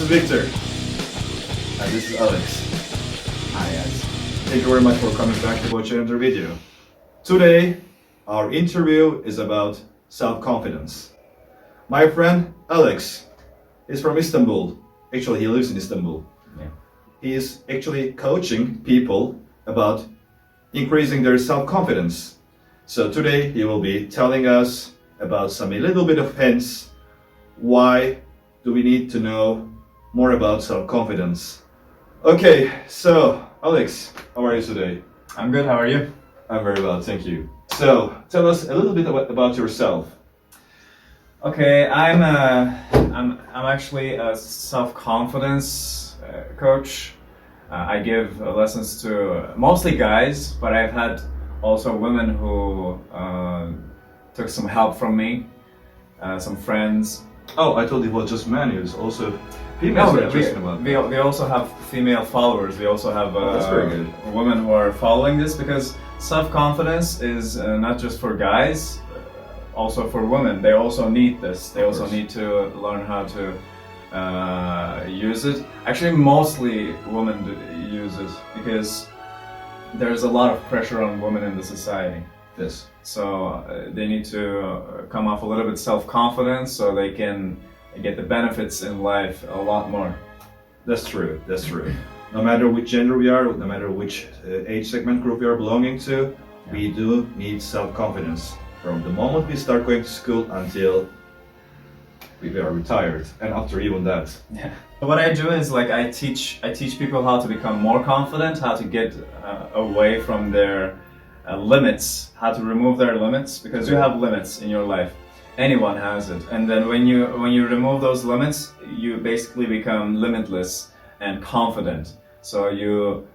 is Victor. And this is Alex. Hi guys. Thank you very much for coming back to watch another video. Today, our interview is about self-confidence. My friend Alex is from Istanbul. Actually, he lives in Istanbul. Yeah. He is actually coaching people about increasing their self-confidence. So today he will be telling us about a little bit of hints. Why do we need to know more about self-confidence? Okay, so Alex, how are you today? I'm good, how are you? I'm very well, thank you. So tell us a little bit about yourself. Okay, I'm actually a self-confidence coach. I give lessons to mostly guys, but I've had also women who took some help from me, some friends. Oh, I thought it was just men. It was also females. No, are interested about we also have female followers. We also have that's very good. Women who are following this, because self-confidence is not just for guys, also for women. They also need this. They also need to learn how to use it. Actually, mostly women use it because there's a lot of pressure on women in the society. Yes. So they need to come off a little bit self-confident so they can get the benefits in life a lot more. That's true. That's true. No matter which gender we are, no matter which age segment group we are belonging to, we do need self-confidence from the moment we start going to school until we are retired, and after even that. Yeah. What I do is like I teach people how to become more confident, how to get away from their limits, how to remove their limits, because you have limits in your life. Anyone has it, and then when you remove those limits, you basically become limitless and confident. So you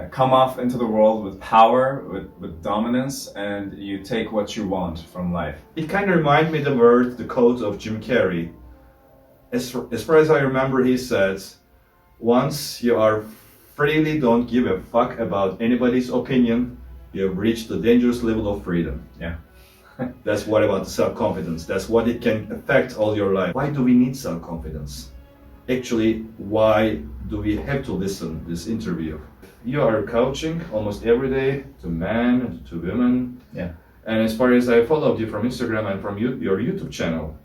come off into the world with power, with dominance, and you take what you want from life. It kind of reminds me the quote of Jim Carrey. As far as I remember, he said, once you are freely don't give a fuck about anybody's opinion, you have reached the dangerous level of freedom. Yeah. That's what about the self-confidence. That's what it can affect all your life. Why do we need self-confidence? Actually, why do we have to listen to this interview? You are coaching almost every day to men and to women. Yeah. And as far as I followed you from Instagram and from your YouTube channel,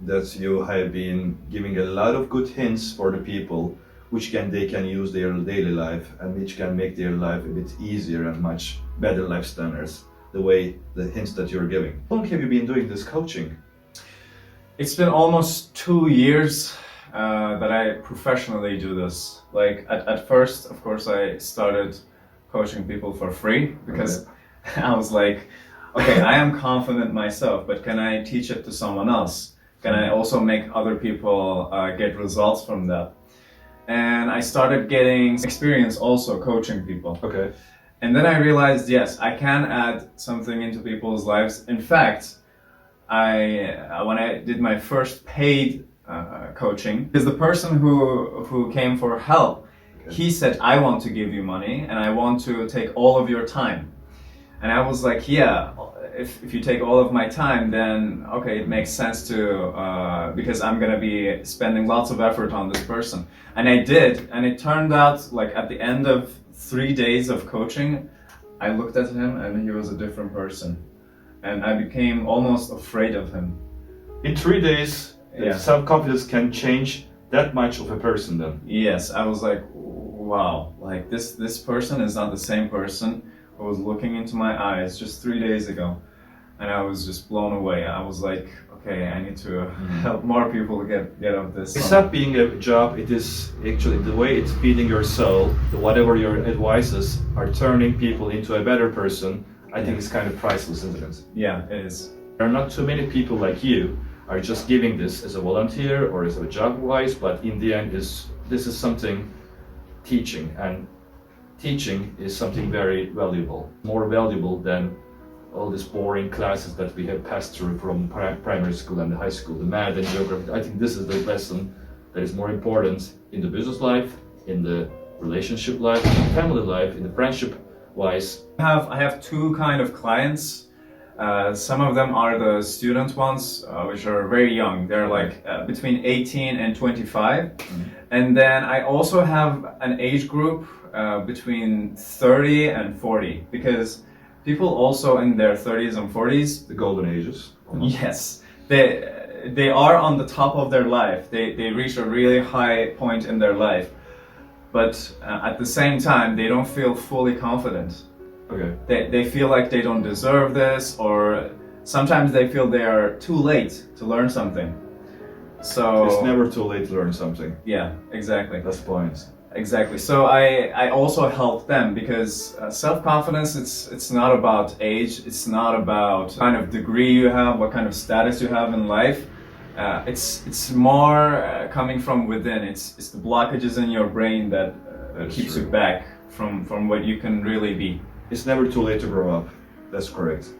that you have been giving a lot of good hints for the people which they can use their daily life and which can make their life a bit easier and much better life standards, the hints that you're giving. How long have you been doing this coaching? It's been almost 2 years that I professionally do this. Like at first, of course, I started coaching people for free because I was like, okay, I am confident myself, but can I teach it to someone else? Can I also make other people get results from that? And I started getting experience also coaching people. Okay. And then I realized, yes, I can add something into people's lives. In fact, when I did my first paid coaching, because the person who came for help, he said, I want to give you money and I want to take all of your time. And I was like, yeah, if you take all of my time, then okay, it makes sense to, because I'm gonna be spending lots of effort on this person. And I did, and it turned out like at the end of 3 days of coaching, I looked at him and he was a different person. And I became almost afraid of him. In 3 days, self-confidence can change that much of a person then? Yes, I was like, wow, like this person is not the same person who was looking into my eyes just 3 days ago. And I was just blown away. I was like, okay, I need to help more people get off this. It's not being a job, it is actually the way it's feeding your soul, whatever your advices are turning people into a better person. I think it's kind of priceless, isn't it? Yeah, it is. There are not too many people like you are just giving this as a volunteer or as a job-wise, but in the end, this is something teaching, and teaching is something very valuable, more valuable than all these boring classes that we have passed through from primary school and the high school, the math and geography. I think this is the lesson that is more important in the business life, in the relationship life, in the family life, in the friendship wise. I have two kind of clients. Some of them are the student ones, which are very young. They're like between 18 and 25. And then I also have an age group between 30 and 40, because people also in their 30s and 40s, The golden ages. yes, they are on the top of their life. They reach a really high point in their life, but at the same time, they don't feel fully confident. Okay. They feel like they don't deserve this, or sometimes they feel they are too late to learn something. So It's never too late to learn something. yeah, exactly. That's the point. Exactly. So I also help them, because self-confidence, it's not about age, it's not about kind of degree you have, what kind of status you have in life. It's more coming from within. It's the blockages in your brain that keeps you back from what you can really be. It's never too late to grow up. That's correct.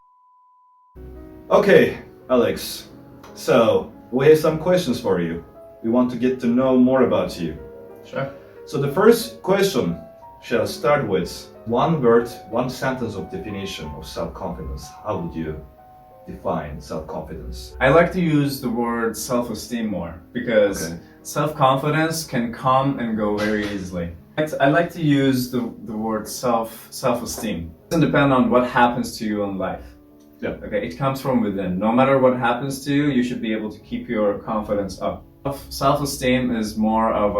Okay, Alex. So we have some questions for you. We want to get to know more about you. Sure. So the first question shall start with one word, one sentence of definition of self-confidence. How would you define self-confidence? I like to use the word self-esteem more, because self-confidence can come and go very easily. I like to use the word self-esteem. It doesn't depend on what happens to you in life. Yeah. Okay, it comes from within. No matter what happens to you, you should be able to keep your confidence up. Self-esteem is more of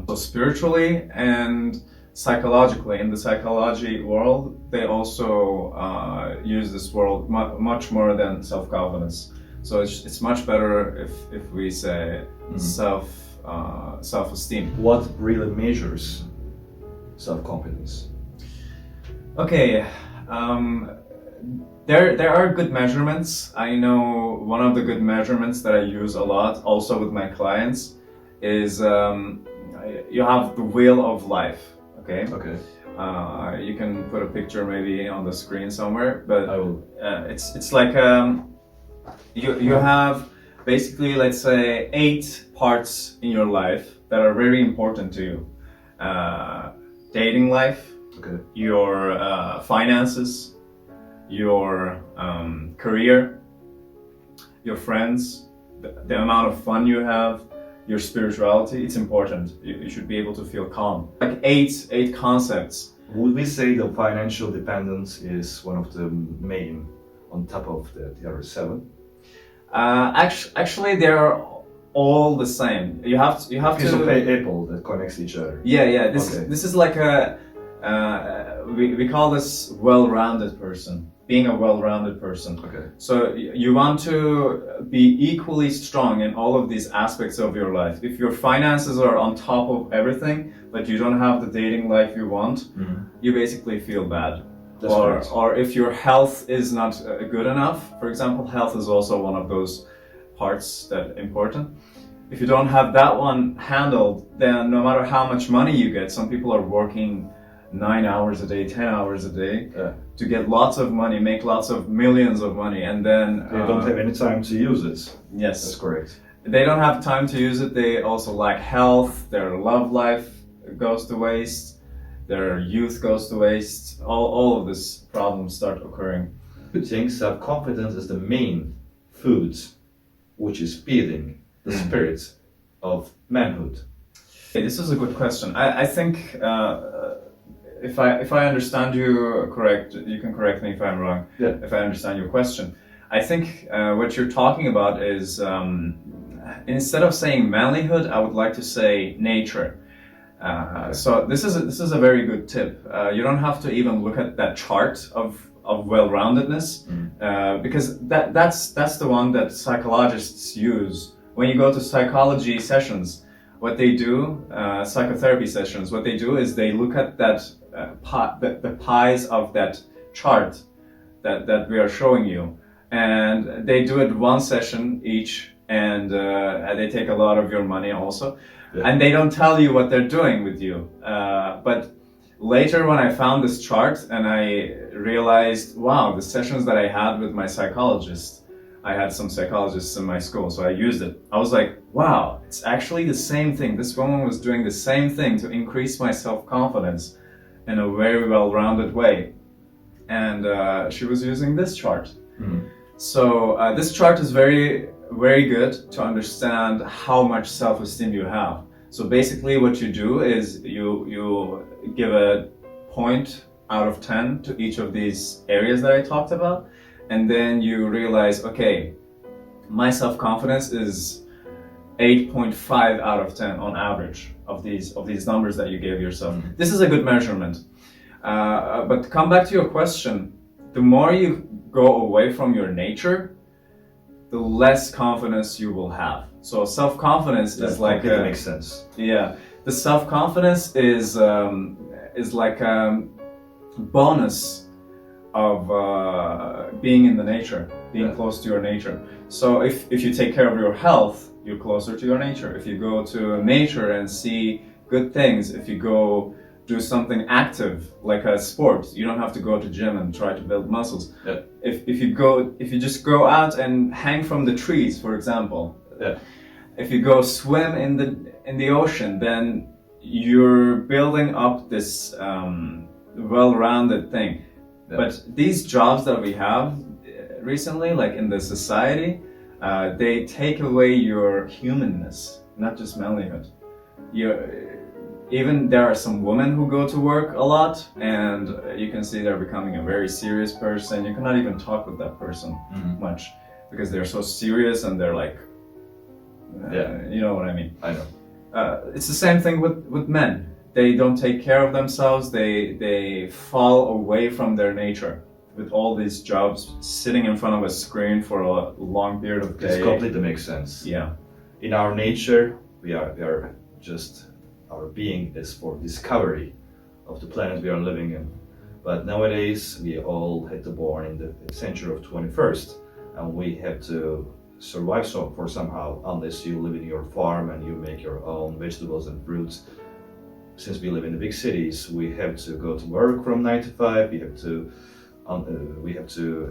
a spiritually and psychologically. In the psychology world, they also use this word much more than self-confidence. So it's much better if we say self-esteem. What really measures self-confidence? Okay, there are good measurements. I know one of the good measurements that I use a lot, also with my clients, is you have the wheel of life. Okay. Okay. You can put a picture maybe on the screen somewhere, but I will. It's like you have basically, let's say, 8 parts in your life that are very important to you. Dating life, Okay. your finances, your career, your friends, the amount of fun you have, your spirituality. It's important. You should be able to feel calm. Like eight concepts. Would we say the financial dependence is one of the main on top of the other 7? Actually, they're all the same. You have Piece to of Apple that connects each other. Yeah. Okay. This is like a we call this well-rounded person. Being a well-rounded person. Okay. So you want to be equally strong in all of these aspects of your life. If your finances are on top of everything, but you don't have the dating life you want, you basically feel bad. That's correct. Or if your health is not good enough, for example, health is also one of those parts that are important. If you don't have that one handled, then no matter how much money you get, some people are working 9 hours a day, 10 hours a day to get lots of money, make lots of millions of money, and then They don't have any time to use it. Yes, That's correct. they don't have time to use it. They also lack health. Their love life goes to waste. Their youth goes to waste. All of these problems start occurring. You think self-confidence is the main food which is feeding the spirit of manhood? Okay, this is a good question. I think if I understand you correct, you can correct me if I'm wrong. Yeah. If I understand your question, I think what you're talking about is instead of saying manlyhood, I would like to say nature. So this is a very good tip. You don't have to even look at that chart of well-roundedness because that's the one that psychologists use. When you go to psychology sessions, what they do, psychotherapy sessions, what they do is they look at that the pies of that chart that we are showing you, and they do it one session each, and they take a lot of your money also. Yeah. And they don't tell you what they're doing with you. But later when I found this chart and I realized, wow, the sessions that I had with my psychologist, I had some psychologists in my school, so I used it. I was like, wow, it's actually the same thing. This woman was doing the same thing to increase my self-confidence in a very well-rounded way. And she was using this chart. So this chart is very, very good to understand how much self-esteem you have. So basically what you do is you give a point out of 10 to each of these areas that I talked about, and then you realize, okay, my self-confidence is 8.5 out of 10 on average of these numbers that you gave yourself. This is a good measurement. But to come back to your question, the more you go away from your nature, the less confidence you will have. So self-confidence is like that makes sense. Yeah, the self-confidence is like a bonus of being in the nature, being close to your nature. So if you take care of your health, you're closer to your nature. If you go to nature and see good things, if you go do something active like a sport, you don't have to go to gym and try to build muscles. Yeah. If you just go out and hang from the trees, for example, if you go swim in the ocean, then you're building up this well-rounded thing. Yeah. But these jobs that we have recently, like in the society, they take away your humanness, not just manlyhood. Even there are some women who go to work a lot, and you can see they're becoming a very serious person. You cannot even talk with that person much because they're so serious and they're like, you know what I mean. I know. It's the same thing with men. They don't take care of themselves. They fall away from their nature with all these jobs, sitting in front of a screen for a long period of day. It completely makes sense. Yeah. In our nature, we are just, our being is for discovery of the planet we are living in. But nowadays, we all had to born in the century of 21st, and we have to survive for somehow, unless you live in your farm and you make your own vegetables and fruits. Since we live in the big cities, we have to go to work from 9 to 5. We have to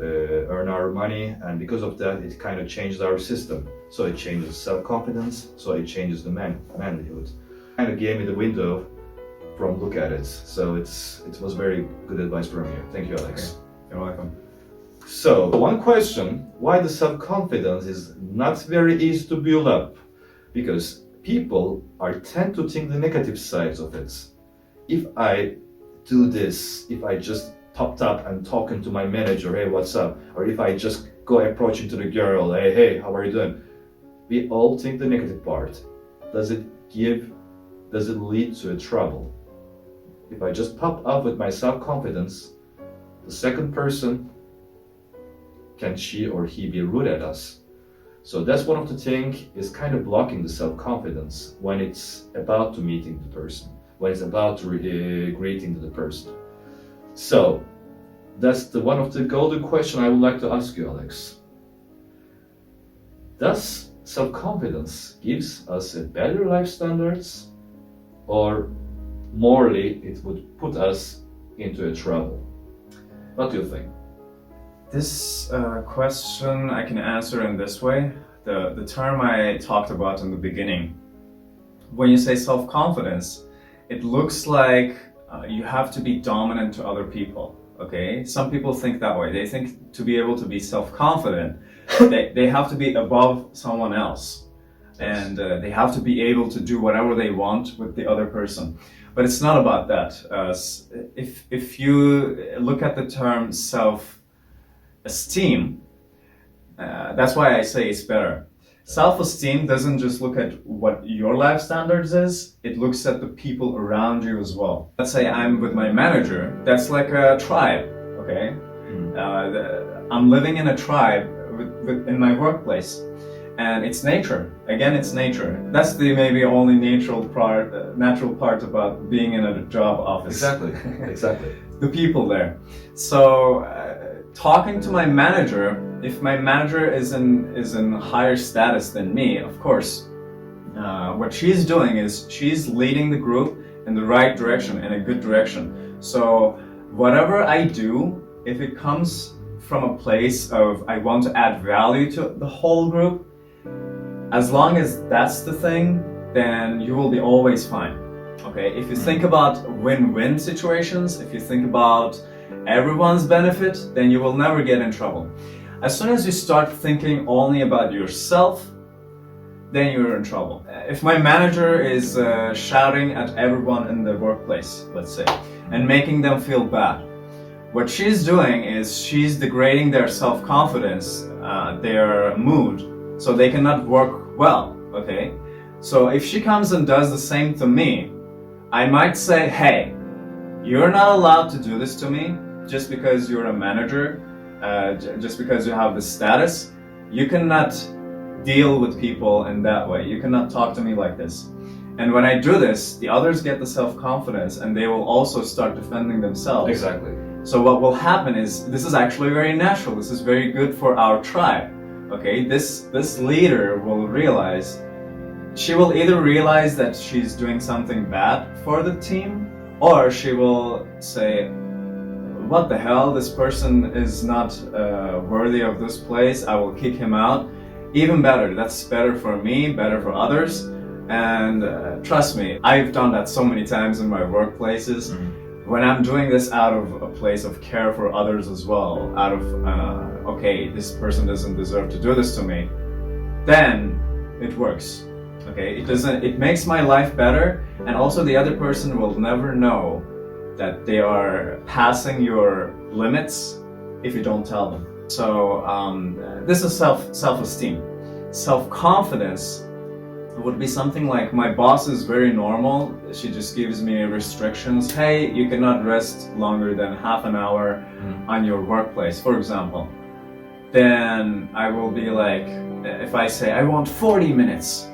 earn our money, and because of that, it kind of changed our system. So it changes self-confidence. So it changes the manlyhood. Kind of gave me the window from look at it. So it was very good advice from you. Thank you, Alex. Okay. You're welcome. So one question: why the self-confidence is not very easy to build up? Because people tend to think the negative sides of it. If I do this, if I just popped up and talking to my manager, hey, what's up? Or if I just go approaching to the girl, hey, how are you doing? We all think the negative part. Does it lead to a trouble? If I just pop up with my self-confidence, the second person, can she or he be rude at us? So that's one of the things is kind of blocking the self-confidence when it's about to meeting the person, when it's about to greeting the person. So that's one of the golden question I would like to ask you, Alex. Does self-confidence gives us a better life standards, or morally it would put us into a trouble? What do you think? This question I can answer in this way. The term I talked about in the beginning, when you say self-confidence, it looks like you have to be dominant to other people. Okay, some people think that way. They think to be able to be self-confident, they have to be above someone else, and they have to be able to do whatever they want with the other person. But it's not about that. If you look at the term self-esteem, that's why I say it's better. Self-esteem doesn't just look at what your life standards is, it looks at the people around you as well. Let's say I'm with my manager, that's like a tribe, okay? I'm living in a tribe in my workplace, and it's nature. Again, it's nature. That's the maybe only natural part about being in a job office. Exactly. The people there. So talking to my manager, if my manager is in higher status than me, of course, what she's doing is she's leading the group in the right direction, in a good direction. So whatever I do, if it comes from a place of I want to add value to the whole group, as long as that's the thing, then you will be always fine. Okay, if you think about win-win situations, if you think about everyone's benefit, then you will never get in trouble. As soon as you start thinking only about yourself, then you're in trouble. If my manager is shouting at everyone in the workplace, let's say, and making them feel bad, what she's doing is she's degrading their self-confidence, their mood, so they cannot work well, okay? So if she comes and does the same to me, I might say, hey, you're not allowed to do this to me just because you're a manager, just because you have this status. You cannot deal with people in that way. You cannot talk to me like this. And when I do this, the others get the self-confidence and they will also start defending themselves. Exactly. So what will happen is, this is actually very natural. This is very good for our tribe. Okay, this leader will realize, she will either realize that she's doing something bad for the team, or she will say, what the hell, this person is not worthy of this place, I will kick him out. Even better, that's better for me, better for others. And trust me, I've done that so many times in my workplaces. Mm-hmm. When I'm doing this out of a place of care for others as well, out of, okay, this person doesn't deserve to do this to me, then it works. Okay, it makes my life better, and also the other person will never know that they are passing your limits if you don't tell them. So this is self-esteem. Self-confidence would be something like, my boss is very normal, she just gives me restrictions. Hey, you cannot rest longer than half an hour on your workplace, for example. Then I will be like, if I say, I want 40 minutes,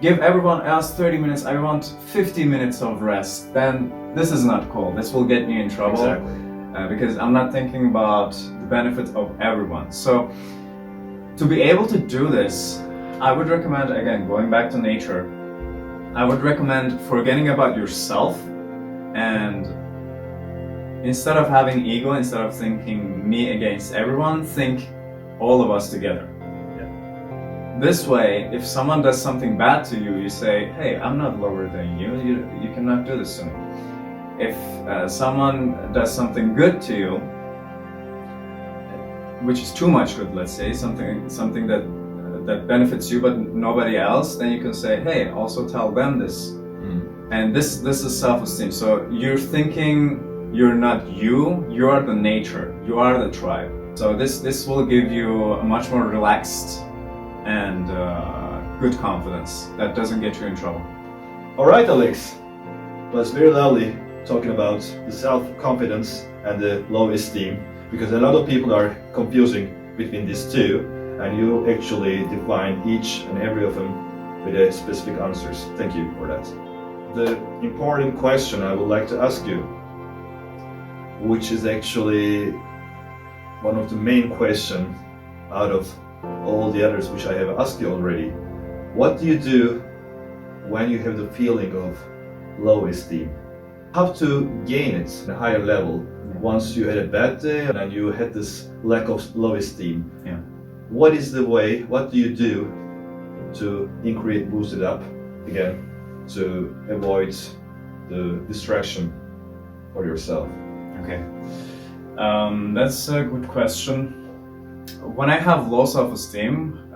give everyone else 30 minutes, I want 50 minutes of rest, then this is not cool. This will get me in trouble. Exactly. Because I'm not thinking about the benefit of everyone. So to be able to do this, I would recommend, again, going back to nature, I would recommend forgetting about yourself, and instead of having ego, instead of thinking me against everyone, think all of us together. This way, if someone does something bad to you, you say, hey, I'm not lower than you, you cannot do this to me. If someone does something good to you, which is too much good, let's say, something that benefits you but nobody else, then you can say, hey, also tell them this. And this is self-esteem. So you're thinking you're not you are the nature, you are the tribe. So this will give you a much more relaxed and good confidence that doesn't get you in trouble. All right, Alex. Well, it's very lovely talking about the self-confidence and the low esteem, because a lot of people are confusing between these two, and you actually define each and every of them with a specific answers. Thank you for that. The important question I would like to ask you, which is actually one of the main questions out of all the others which I have asked you already. What do you do when you have the feeling of low esteem? How to gain it at a higher level once you had a bad day and you had this lack of low esteem? Yeah. What is the way, what do you do to increase, boost it up again, to avoid the distraction for yourself? Okay, that's a good question. When I have low self-esteem,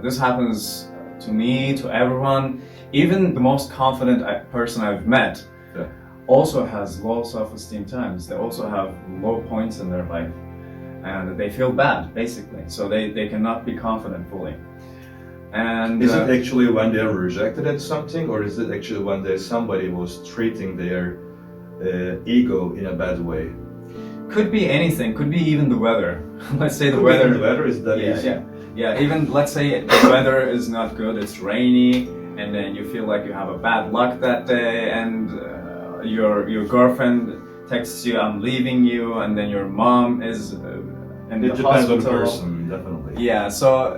this happens to me, to everyone. Even the most confident person I've met also has low self-esteem times. They also have low points in their life, and they feel bad, basically. So they cannot be confident fully. And is it actually when they are rejected at something, or is it actually when somebody was treating their ego in a bad way? Could be anything. Could be even the weather. Let's say the Could weather. The weather is that easy. Yeah. Even let's say the weather is not good. It's rainy, and then you feel like you have a bad luck that day, and your girlfriend texts you, "I'm leaving you," and then your mom is in the hospital. It depends on the person, definitely. Yeah. So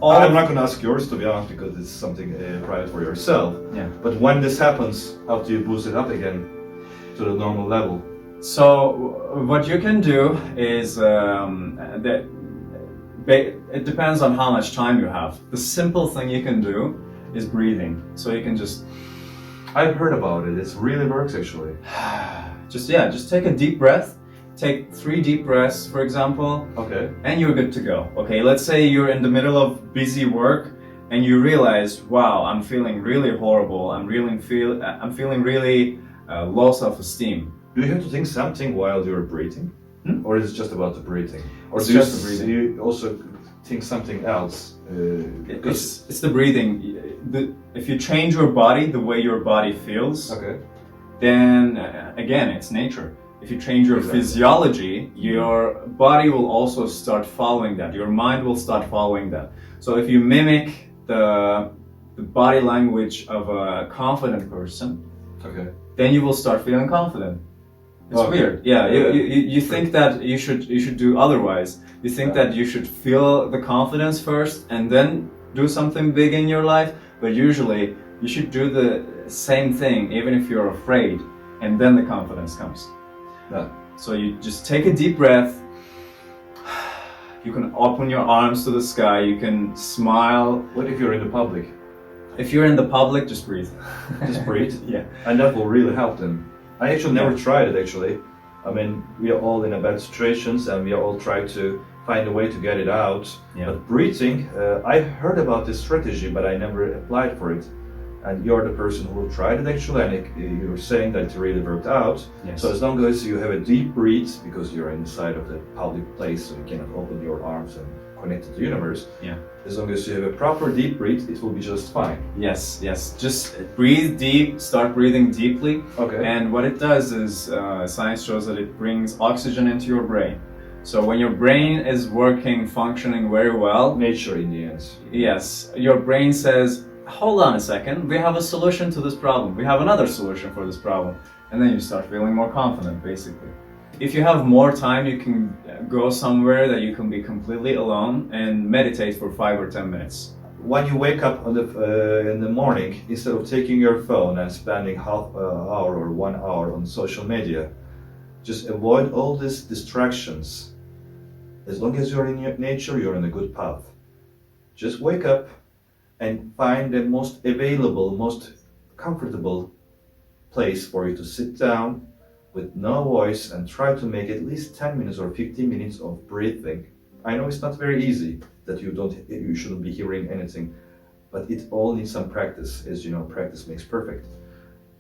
I'm not going to ask yours, to be honest, because it's something private for yourself. Yeah. But when this happens, how do you boost it up again to the normal level? So what you can do is it depends on how much time you have. The simple thing you can do is breathing. So you can just... I've heard about it. It really works, actually. Just take a deep breath. take 3 deep breaths, for example, Okay. and you're good to go. Okay, let's say you're in the middle of busy work and you realize, wow, I'm feeling really horrible. I'm feeling really low self-esteem. Do you have to think something while you're breathing? Or is it just about the breathing? Or It's do just the breathing. you also think something else? It's the breathing. If you change your body the way your body feels, Okay. then again, it's nature. If you change your Exactly. physiology, your body will also start following that. Your mind will start following that. So if you mimic the body language of a confident person, Okay. then you will start feeling confident. It's Okay. weird. Yeah, Yeah. you think that you should do otherwise. You think Yeah. that you should feel the confidence first and then do something big in your life, but usually you should do the same thing even if you're afraid, and then the confidence comes. Yeah. So you just take a deep breath. You can open your arms to the sky, you can smile. What if you're in the public? If you're in the public, just breathe. Just breathe. Yeah. And that will really help them. I actually never Yeah. tried it actually. I mean, we are all in a bad situations and we are all trying to find a way to get it out. Yeah. But breathing, I heard about this strategy, but I never applied for it. And you're the person who tried it actually, and you're saying that it really worked out. Yes. So as long as you have a deep breath, because you're inside of the public place, so you cannot open your arms and connect to the universe. Yeah. As long as you have a proper deep breath, it will be just fine. Yes, yes. Just breathe deep, start breathing deeply. Okay. And what it does is, science shows that it brings oxygen into your brain. So when your brain is working, functioning very well, Nature in the end. yes, your brain says, hold on a second, we have a solution to this problem. We have another solution for this problem. And then you start feeling more confident, basically. If you have more time, you can go somewhere that you can be completely alone and meditate for 5 or 10 minutes. When you wake up in the morning, instead of taking your phone and spending half an hour or 1 hour on social media, just avoid all these distractions. As long as you're in your nature, you're in a good path. Just wake up and find the most available, most comfortable place for you to sit down with no voice and try to make at least 10 minutes or 15 minutes of breathing. I know it's not very easy, that you shouldn't be hearing anything, but it all needs some practice. As you know, practice makes perfect.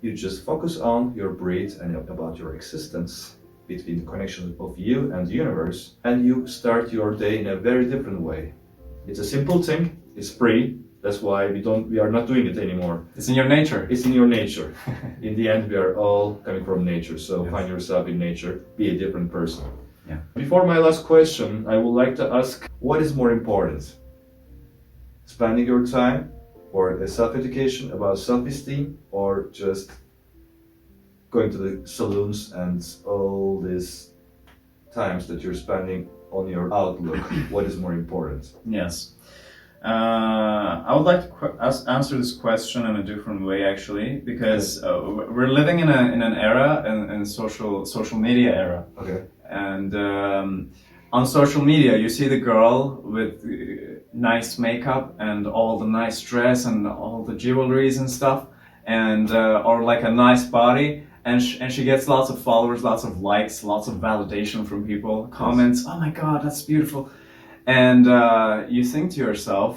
You just focus on your breath and about your existence between the connection of you and the universe, and you start your day in a very different way. It's a simple thing, it's free. That's why we are not doing it anymore. It's in your nature. It's in your nature. In the end, we are all coming from nature. So Yes. find yourself in nature, be a different person. Yeah. Before my last question, I would like to ask, what is more important? Spending your time for self-education about self-esteem, or just going to the saloons and all these times that you're spending on your outlook? What is more important? Yes. I would like to answer this question in a different way, actually, because we're living in an era, in social media era, Okay. and on social media you see the girl with nice makeup and all the nice dress and all the jewelries and stuff, and or like a nice body, and she gets lots of followers, lots of likes, lots of validation from people, comments. Oh my God, that's beautiful. And you think to yourself,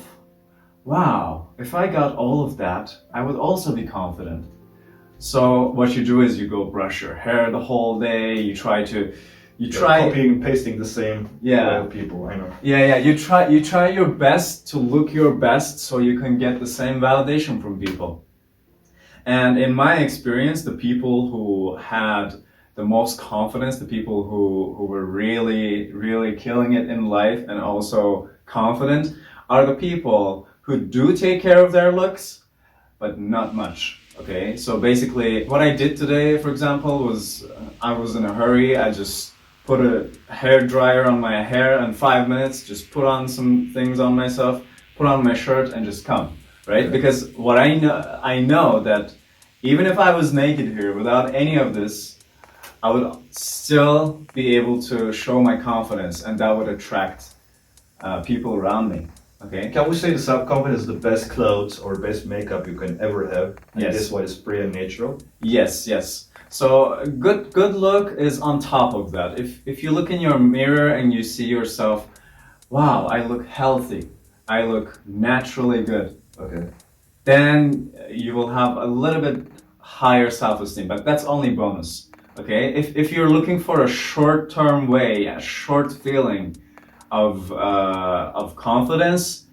wow, if I got all of that, I would also be confident. So what you do is you go brush your hair the whole day, you try Copying and pasting the same way of people, I know. Yeah, you try your best to look your best so you can get the same validation from people. And in my experience, the people who had the most confidence, the people who were really killing it in life and also confident, are the people who do take care of their looks, but not much. Okay, so basically what I did today, for example, was I was in a hurry. I just put a hair dryer on my hair in 5 minutes, just put on some things on myself, put on my shirt and just come, right? Okay. Because what I know that even if I was naked here without any of this, I would still be able to show my confidence, and that would attract people around me. Okay. Can we say the self-confidence is the best clothes or best makeup you can ever have? And Yes. this is what is free and natural? Yes. So good look is on top of that. If you look in your mirror and you see yourself, wow, I look healthy, I look naturally good, Okay. then you will have a little bit higher self-esteem, but that's only bonus. Okay, if you're looking for a short-term way, a short feeling of confidence,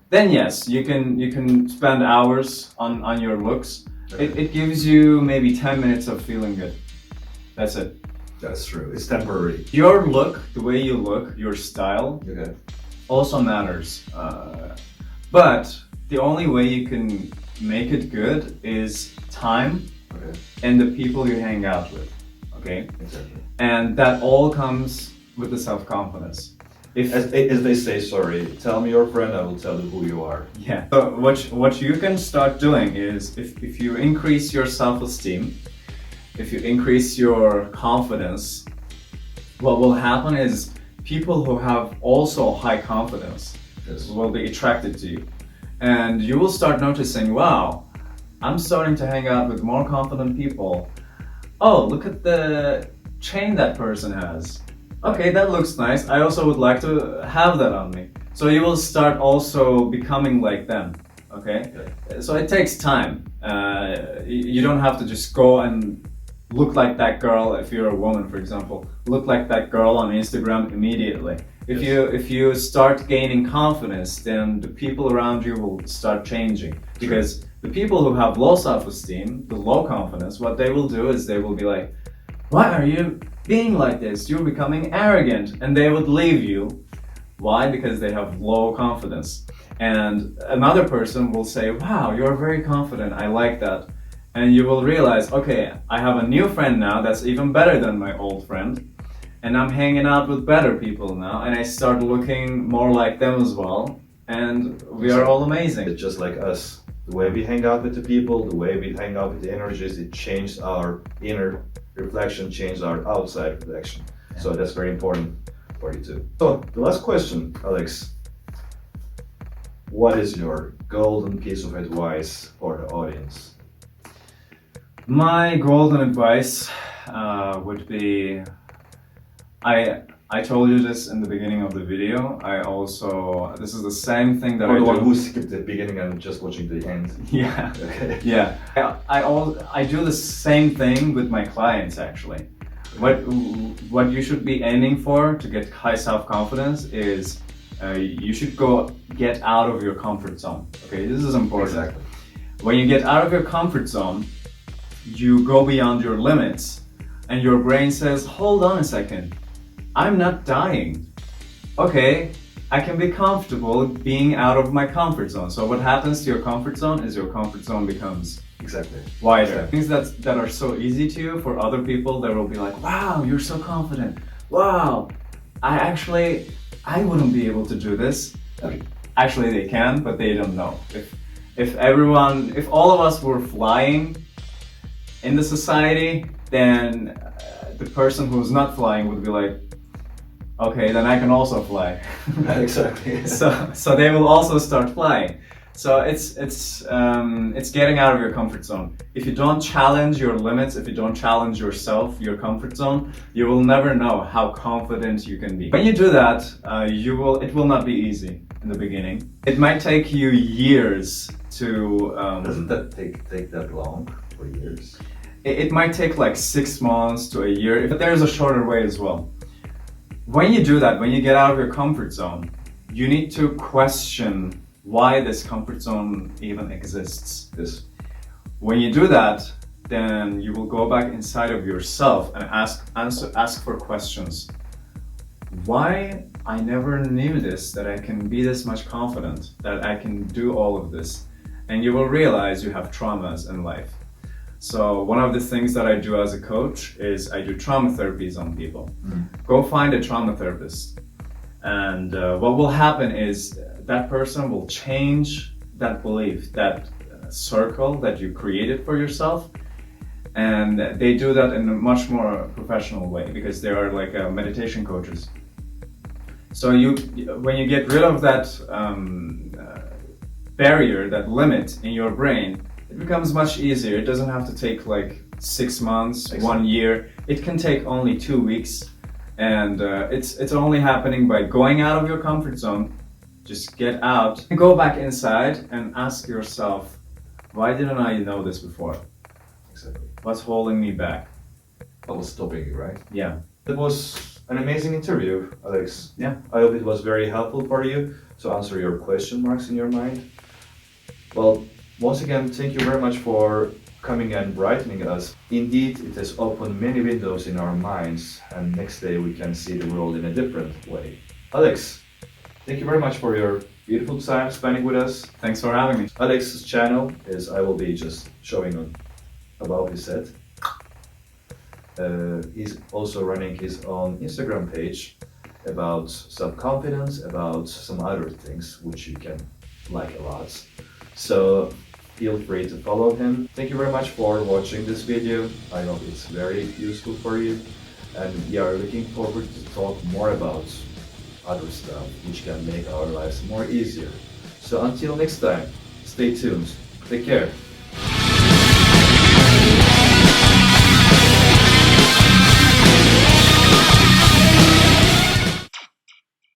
then yes, you can spend hours on your looks. It gives you maybe 10 minutes of feeling good. That's it. That's true. It's temporary. Your look, the way you look, your style, Okay. also matters. But the only way you can make it good is time Okay. and the people you hang out with. Okay? Exactly. And that all comes with the self-confidence. As they say, sorry, tell me your friend, I will tell you who you are. Yeah. So what you can start doing is if you increase your self-esteem, if you increase your confidence, what will happen is people who have also high confidence Yes. will be attracted to you. And you will start noticing, wow, I'm starting to hang out with more confident people. Oh, look at the chain that person has. Okay, that looks nice. I also would like to have that on me. So you will start also becoming like them. Okay? So it takes time. You don't have to just go and look like that girl if you're a woman, for example. Look like that girl on Instagram immediately. If you start gaining confidence, then the people around you will start changing. Because the people who have low self-esteem, the low confidence, what they will do is they will be like, why are you being like this? You're becoming arrogant. And they would leave you. Why? Because they have low confidence. And another person will say, wow, you're very confident. I like that. And you will realize, okay, I have a new friend now that's even better than my old friend. And I'm hanging out with better people now. And I start looking more like them as well. And we are all amazing. It's just like us. The way we hang out with the people, the way we hang out with the energies, it changed our inner reflection, changed our outside reflection. Yeah. So that's very important for you too. So the last question, Alex. What is your golden piece of advice for the audience? My golden advice would be, I told you this in the beginning of the video. This is the same thing that For I the do. one who skipped the beginning and just watching the end. Yeah, Okay. yeah. I do the same thing with my clients actually. What you should be aiming for to get high self-confidence is you should go get out of your comfort zone. Okay, this is important. Exactly. When you get out of your comfort zone, you go beyond your limits, and your brain says, hold on a second, I'm not dying. Okay, I can be comfortable being out of my comfort zone. So what happens to your comfort zone is your comfort zone becomes Exactly. wider. Things that are so easy to you, for other people, they will be like, wow, you're so confident. Wow, I wouldn't be able to do this. Actually, they can, but they don't know. If all of us were flying in the society, then the person who's not flying would be like, okay, then I can also fly. Exactly. So they will also start flying. So it's getting out of your comfort zone. If you don't challenge your limits, if you don't challenge yourself, your comfort zone, you will never know how confident you can be. When you do that, it will not be easy in the beginning. It might take you years to. Doesn't that take that long? For years? It might take like 6 months to a year, but there's a shorter way as well. When you do that, when you get out of your comfort zone, you need to question why this comfort zone even exists. When you do that, then you will go back inside of yourself and ask for questions. Why I never knew this, that I can be this much confident, that I can do all of this. And you will realize you have traumas in life. So one of the things that I do as a coach is I do trauma therapies on people. Go find a trauma therapist. And what will happen is that person will change that belief, that circle that you created for yourself. And they do that in a much more professional way because they are like meditation coaches. So when you get rid of that barrier, that limit in your brain, it becomes much easier. It doesn't have to take like 6 months, Exactly. 1 year. It can take only 2 weeks, and it's only happening by going out of your comfort zone. Just get out, go back inside, and ask yourself, why didn't I know this before? Exactly. What's holding me back? What was stopping you, right? Yeah. It was an amazing interview, Alex. Yeah. I hope it was very helpful for you to answer your question marks in your mind. Well, once again, thank you very much for coming and brightening us. Indeed, it has opened many windows in our minds, and next day we can see the world in a different way. Alex, thank you very much for your beautiful time spending with us. Thanks for having me. Alex's channel is, I will be just showing on above his head. He's also running his own Instagram page about self-confidence, about some other things which you can like a lot. So feel free to follow him. Thank you very much for watching this video. I hope it's very useful for you. And we are looking forward to talk more about other stuff which can make our lives more easier. So until next time, stay tuned. Take care.